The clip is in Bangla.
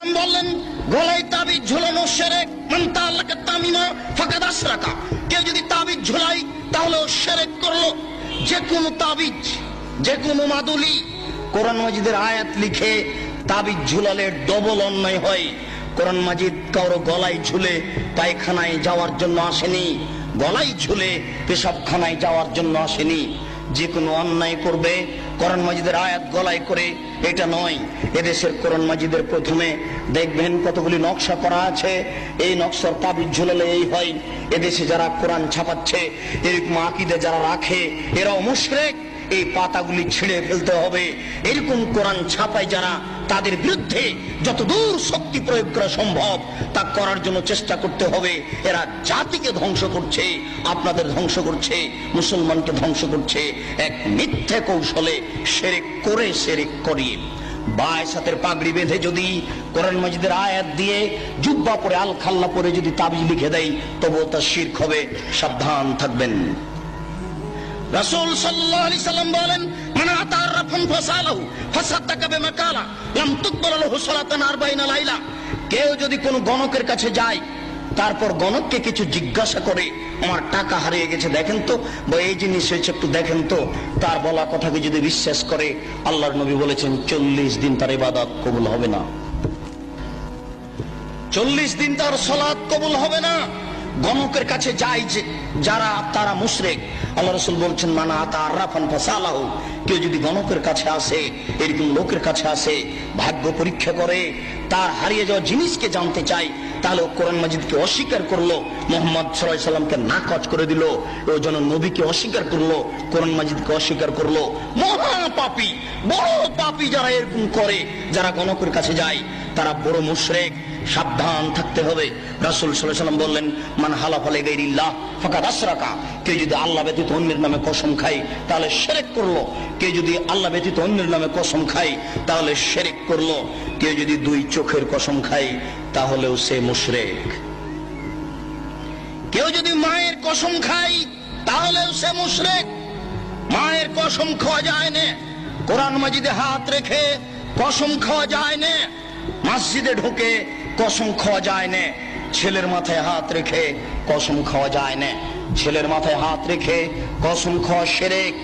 বললেন গলায় তাবিজ ঝুলানো শিরক, মান তাআল্লাকা তামিমা ফাকাদ আশরাকা। কেউ যদি তাবিজ ঝুলায় তাহলে ও শিরক করলো। যে কোনো তাবিজ, যে কোনো মাদুলি, কোরআন মাজিদের আয়াত লিখে তাবিজ ঝুলালে ডবল অন্যায় হয়। কোরআন মাজিদ কারো গলায় ঝুলে পায়খানায় যাওয়ার জন্য আসেনি, গলায় ঝুলে পেশাবখানায় যাওয়ার জন্য আসেনি। যে কোনো অন্যায় করবে কোরআন মাজিদের আয়াত গলায় করে, এটা নয়। এদেশের কোরআন মাজিদের প্রথমে দেখবেন কতগুলি নকশা করা আছে, এই নকশার তাবিজ ঝুলালে এই হয়। এদেশে যারা কোরআন ছাপাচ্ছে, এরকম আকীদা যারা রাখে, এরাও মুশরিক। এই পাতাগুলি ছিঁড়ে ফেলতে হবে। এরকম কোরআন ছাপায় যারা, তাদের বিরুদ্ধে যতদূর শক্তি প্রয়োগ করা সম্ভব তা করার জন্য চেষ্টা করতে হবে। এরা জাতিকে ধ্বংস করছে, আপনাদের ধ্বংস করছে, মুসলমানকে ধ্বংস করছে এক মিথ্যে কৌশলে, শিরক করে শিরক করিয়ে। বায়সাতের পাগড়ি বেঁধে যদি কোরআন মাজিদের আয়াত দিয়ে জুব্বা পরে আল খাল্লা পরে যদি তাবিজ লিখে দেয়, তবুও তা শিরক হবে। সাবধান থাকবেন। রাসূল সাল্লাল্লাহু আলাইহি সাল্লাম বলেন, মান আতা আররাফান ফাসালাহু ফাসাদ্দাকা বিমা কালা লাম তুকবাল লাহু সালাতান 40 লাইলা। কেউ যদি কোনো গণকের কাছে যায়, তারপর গণককে কিছু জিজ্ঞাসা করে, আমার টাকা হারিয়ে গেছে দেখেন তো, বা এই জিনিস হয়েছে একটু দেখেন তো, তার বলা কথাকে যদি বিশ্বাস করে, আল্লাহর নবী বলেছেন 40 দিন তার ইবাদত কবুল হবে না। 40 দিন তার সালাত কবুল হবে না। গণকের কাছে যায় যে যারা, তারা মুশরিক। আল্লাহ রাসূল বলছেন, মান আতা আররাফান ফাসালাহু। কেউ যদি গণকের কাছে আসে, এরকম লোকের কাছে আসে, ভাগ্য পরীক্ষা করে, তার হারিয়ে যাওয়া জিনিসকে জানতে চায়, তাহলে কোরআন মাজিদকে অস্বীকার করলো, মুহাম্মদ সাল্লাল্লাহু আলাইহি সাল্লামকে নাকচ করে দিল, ও যেন নবীকে অস্বীকার করলো, কোরআন মাজিদকে অস্বীকার করলো। মহা পাপী, বড় পাপী যারা এরকম করে, যারা গণকের কাছে যায়, তারা বড় মুশরিক। সাবধান থাকতে হবে। রাসূল সাল্লাল্লাহু আলাইহি ওয়াসাল্লাম বললেন, মান হালাফা লিগাইরিল্লাহ ফাকাদ আশরাকা। কেউ যদি আল্লাহ ব্যতীত অন্যের নামে কসম খায়, তাহলে শিরক করলো। কেউ যদি আল্লাহ ব্যতীত অন্যের নামে কসম খায়, তাহলে শিরক করলো। কেউ যদি দুই চোখের কসম খায়, তাহলেও সে মুশরিক। কেউ যদি মায়ের কসম খায়, তাহলেও সে মুশরিক। মায়ের কসম খাওয়া যায় না, কোরআন মাজিদে হাত রেখে কসম খাওয়া যায় না, মসজিদে ঢুকে কসম খাওয়া যায় না, ছেলের মাথায় হাত রেখে কসম খাওয়া যায় না। ছেলের মাথায় হাত রেখে কসম খাওয়া শিরক।